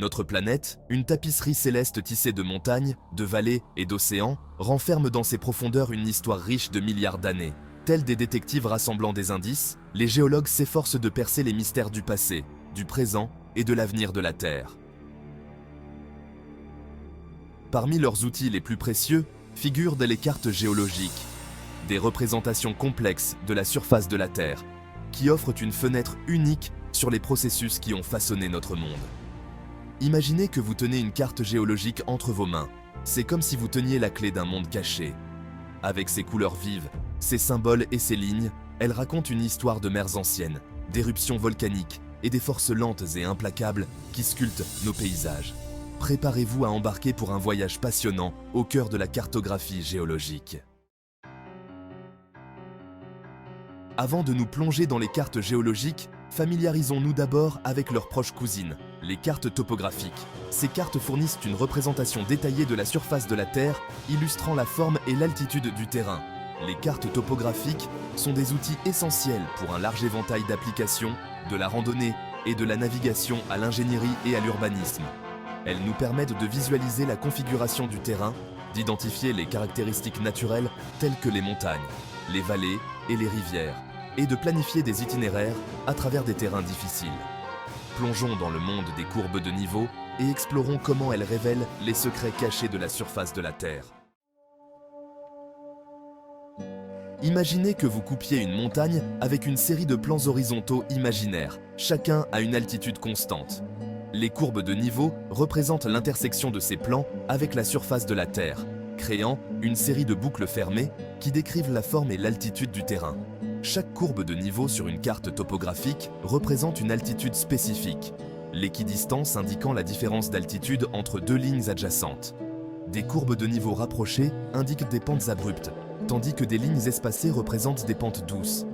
Notre planète, une tapisserie céleste tissée de montagnes, de vallées et d'océans, renferme dans ses profondeurs une histoire riche de milliards d'années. Tels des détectives rassemblant des indices, les géologues s'efforcent de percer les mystères du passé, du présent et de l'avenir de la Terre. Parmi leurs outils les plus précieux figurent les cartes géologiques, des représentations complexes de la surface de la Terre, qui offrent une fenêtre unique sur les processus qui ont façonné notre monde. Imaginez que vous tenez une carte géologique entre vos mains. C'est comme si vous teniez la clé d'un monde caché. Avec ses couleurs vives, ses symboles et ses lignes, elle raconte une histoire de mers anciennes, d'éruptions volcaniques et des forces lentes et implacables qui sculptent nos paysages. Préparez-vous à embarquer pour un voyage passionnant au cœur de la cartographie géologique. Avant de nous plonger dans les cartes géologiques, familiarisons-nous d'abord avec leurs proches cousines, les cartes topographiques. Ces cartes fournissent une représentation détaillée de la surface de la Terre, illustrant la forme et l'altitude du terrain. Les cartes topographiques sont des outils essentiels pour un large éventail d'applications, de la randonnée et de la navigation à l'ingénierie et à l'urbanisme. Elles nous permettent de visualiser la configuration du terrain, d'identifier les caractéristiques naturelles telles que les montagnes, les vallées et les rivières, et de planifier des itinéraires à travers des terrains difficiles. Plongeons dans le monde des courbes de niveau et explorons comment elles révèlent les secrets cachés de la surface de la Terre. Imaginez que vous coupiez une montagne avec une série de plans horizontaux imaginaires, chacun à une altitude constante. Les courbes de niveau représentent l'intersection de ces plans avec la surface de la Terre, créant une série de boucles fermées qui décrivent la forme et l'altitude du terrain. Chaque courbe de niveau sur une carte topographique représente une altitude spécifique, l'équidistance indiquant la différence d'altitude entre deux lignes adjacentes. Des courbes de niveau rapprochées indiquent des pentes abruptes, tandis que des lignes espacées représentent des pentes douces.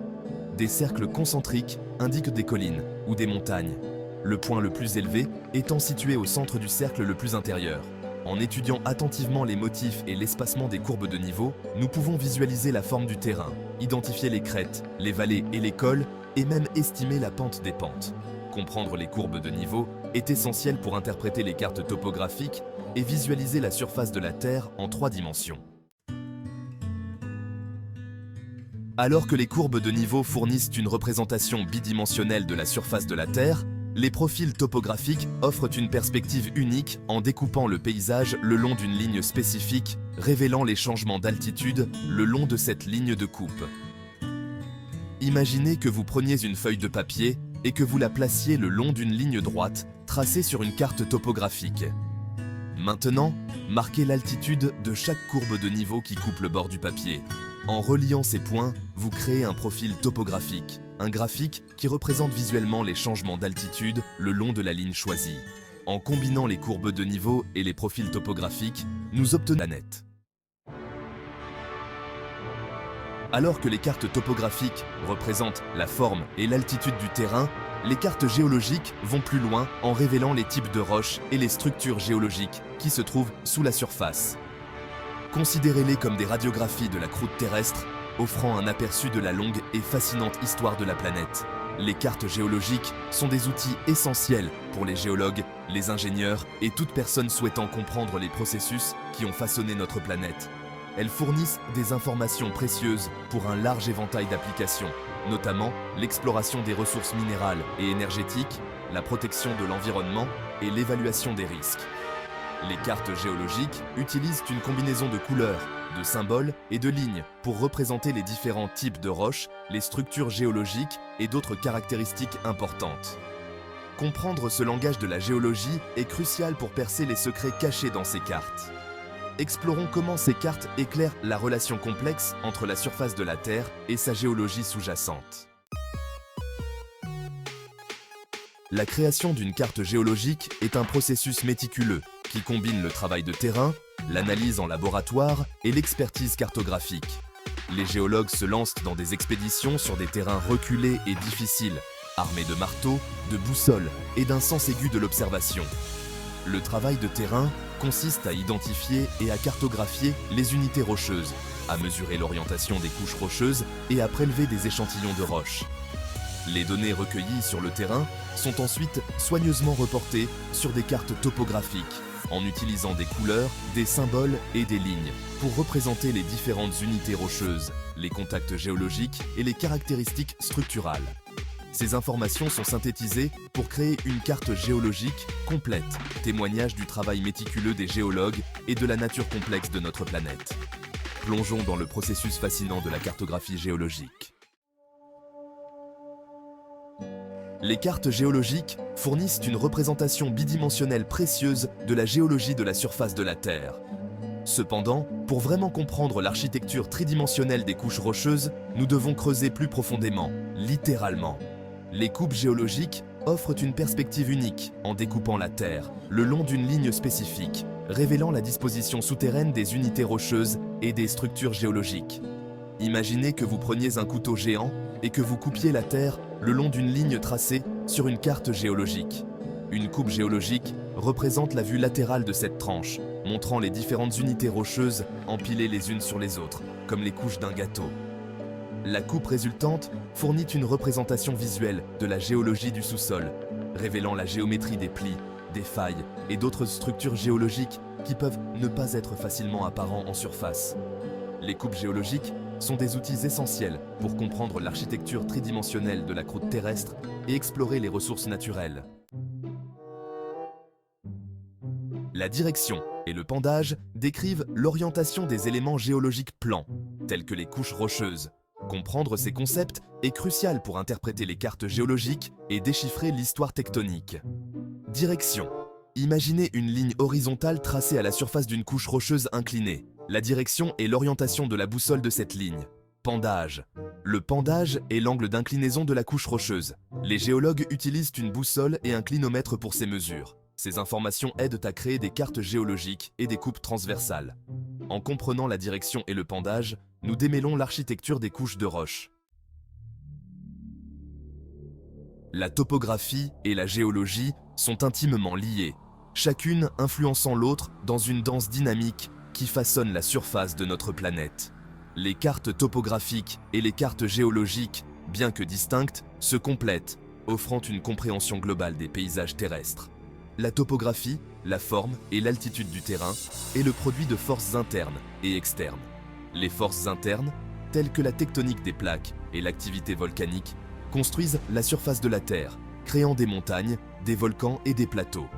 Des cercles concentriques indiquent des collines ou des montagnes, le point le plus élevé étant situé au centre du cercle le plus intérieur. En étudiant attentivement les motifs et l'espacement des courbes de niveau, nous pouvons visualiser la forme du terrain, identifier les crêtes, les vallées et les cols, et même estimer la pente des pentes. Comprendre les courbes de niveau est essentiel pour interpréter les cartes topographiques et visualiser la surface de la Terre en 3 dimensions. Alors que les courbes de niveau fournissent une représentation bidimensionnelle de la surface de la Terre, les profils topographiques offrent une perspective unique en découpant le paysage le long d'une ligne spécifique, révélant les changements d'altitude le long de cette ligne de coupe. Imaginez que vous preniez une feuille de papier et que vous la placiez le long d'une ligne droite tracée sur une carte topographique. Maintenant, marquez l'altitude de chaque courbe de niveau qui coupe le bord du papier. En reliant ces points, vous créez un profil topographique, un graphique qui représente visuellement les changements d'altitude le long de la ligne choisie. En combinant les courbes de niveau et les profils topographiques, nous obtenons la planète. Alors que les cartes topographiques représentent la forme et l'altitude du terrain, les cartes géologiques vont plus loin en révélant les types de roches et les structures géologiques qui se trouvent sous la surface. Considérez-les comme des radiographies de la croûte terrestre, offrant un aperçu de la longue et fascinante histoire de la planète. Les cartes géologiques sont des outils essentiels pour les géologues, les ingénieurs et toute personne souhaitant comprendre les processus qui ont façonné notre planète. Elles fournissent des informations précieuses pour un large éventail d'applications, notamment l'exploration des ressources minérales et énergétiques, la protection de l'environnement et l'évaluation des risques. Les cartes géologiques utilisent une combinaison de couleurs, de symboles et de lignes pour représenter les différents types de roches, les structures géologiques et d'autres caractéristiques importantes. Comprendre ce langage de la géologie est crucial pour percer les secrets cachés dans ces cartes. Explorons comment ces cartes éclairent la relation complexe entre la surface de la Terre et sa géologie sous-jacente. La création d'une carte géologique est un processus méticuleux qui combine le travail de terrain, l'analyse en laboratoire et l'expertise cartographique. Les géologues se lancent dans des expéditions sur des terrains reculés et difficiles, armés de marteaux, de boussoles et d'un sens aigu de l'observation. Le travail de terrain consiste à identifier et à cartographier les unités rocheuses, à mesurer l'orientation des couches rocheuses et à prélever des échantillons de roches. Les données recueillies sur le terrain sont ensuite soigneusement reportées sur des cartes topographiques, en utilisant des couleurs, des symboles et des lignes pour représenter les différentes unités rocheuses, les contacts géologiques et les caractéristiques structurales. Ces informations sont synthétisées pour créer une carte géologique complète, témoignage du travail méticuleux des géologues et de la nature complexe de notre planète. Plongeons dans le processus fascinant de la cartographie géologique. Les cartes géologiques fournissent une représentation bidimensionnelle précieuse de la géologie de la surface de la Terre. Cependant, pour vraiment comprendre l'architecture tridimensionnelle des couches rocheuses, nous devons creuser plus profondément, littéralement. Les coupes géologiques offrent une perspective unique en découpant la Terre le long d'une ligne spécifique, révélant la disposition souterraine des unités rocheuses et des structures géologiques. Imaginez que vous preniez un couteau géant et que vous coupiez la Terre le long d'une ligne tracée sur une carte géologique. Une coupe géologique représente la vue latérale de cette tranche, montrant les différentes unités rocheuses empilées les unes sur les autres, comme les couches d'un gâteau. La coupe résultante fournit une représentation visuelle de la géologie du sous-sol, révélant la géométrie des plis, des failles et d'autres structures géologiques qui peuvent ne pas être facilement apparents en surface. Les coupes géologiques sont des outils essentiels pour comprendre l'architecture tridimensionnelle de la croûte terrestre et explorer les ressources naturelles. La direction et le pendage décrivent l'orientation des éléments géologiques plans, tels que les couches rocheuses. Comprendre ces concepts est crucial pour interpréter les cartes géologiques et déchiffrer l'histoire tectonique. Direction. Imaginez une ligne horizontale tracée à la surface d'une couche rocheuse inclinée. La direction est l'orientation de la boussole de cette ligne. Pendage. Le pendage est l'angle d'inclinaison de la couche rocheuse. Les géologues utilisent une boussole et un clinomètre pour ces mesures. Ces informations aident à créer des cartes géologiques et des coupes transversales. En comprenant la direction et le pendage, nous démêlons l'architecture des couches de roches. La topographie et la géologie sont intimement liées, chacune influençant l'autre dans une danse dynamique qui façonne la surface de notre planète. Les cartes topographiques et les cartes géologiques, bien que distinctes, se complètent, offrant une compréhension globale des paysages terrestres. La topographie, la forme et l'altitude du terrain est le produit de forces internes et externes. Les forces internes, telles que la tectonique des plaques et l'activité volcanique, construisent la surface de la Terre, créant des montagnes, des volcans et des plateaux.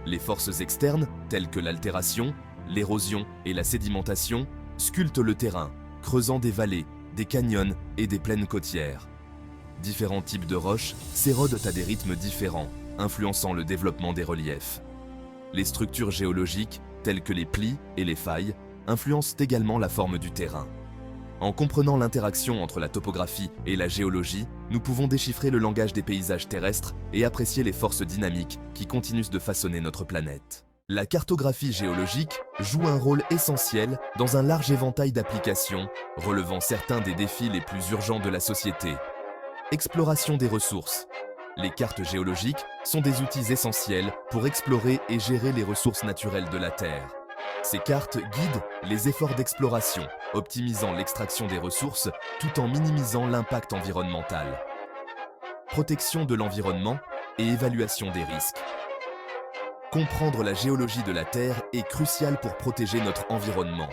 Les forces externes, telles que l'altération, l'érosion et la sédimentation, sculptent le terrain, creusant des vallées, des canyons et des plaines côtières. Différents types de roches s'érodent à des rythmes différents, influençant le développement des reliefs. Les structures géologiques, telles que les plis et les failles, influencent également la forme du terrain. En comprenant l'interaction entre la topographie et la géologie, nous pouvons déchiffrer le langage des paysages terrestres et apprécier les forces dynamiques qui continuent de façonner notre planète. La cartographie géologique joue un rôle essentiel dans un large éventail d'applications, relevant certains des défis les plus urgents de la société. Exploration des ressources. Les cartes géologiques sont des outils essentiels pour explorer et gérer les ressources naturelles de la Terre. Ces cartes guident les efforts d'exploration, optimisant l'extraction des ressources tout en minimisant l'impact environnemental. Protection de l'environnement et évaluation des risques. Comprendre la géologie de la Terre est crucial pour protéger notre environnement.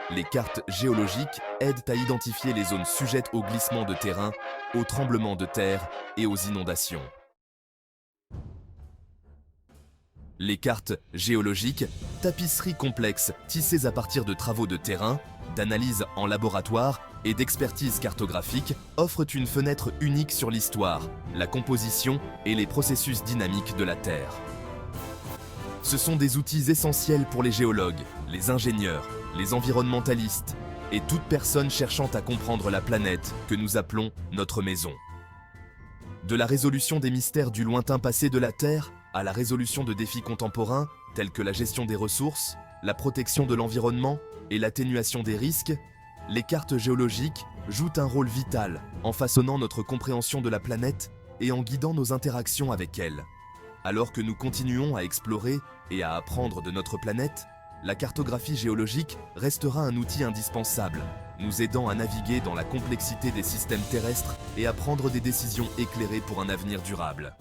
Les cartes géologiques aident à identifier les zones sujettes aux glissements de terrain, aux tremblements de terre et aux inondations. Les cartes géologiques, tapisseries complexes tissées à partir de travaux de terrain, d'analyse en laboratoire et d'expertise cartographique, offrent une fenêtre unique sur l'histoire, la composition et les processus dynamiques de la Terre. Ce sont des outils essentiels pour les géologues, les ingénieurs, les environnementalistes et toute personne cherchant à comprendre la planète que nous appelons notre maison. De la résolution des mystères du lointain passé de la Terre à la résolution de défis contemporains tels que la gestion des ressources, la protection de l'environnement et l'atténuation des risques, les cartes géologiques jouent un rôle vital en façonnant notre compréhension de la planète et en guidant nos interactions avec elle. Alors que nous continuons à explorer et à apprendre de notre planète, la cartographie géologique restera un outil indispensable, nous aidant à naviguer dans la complexité des systèmes terrestres et à prendre des décisions éclairées pour un avenir durable.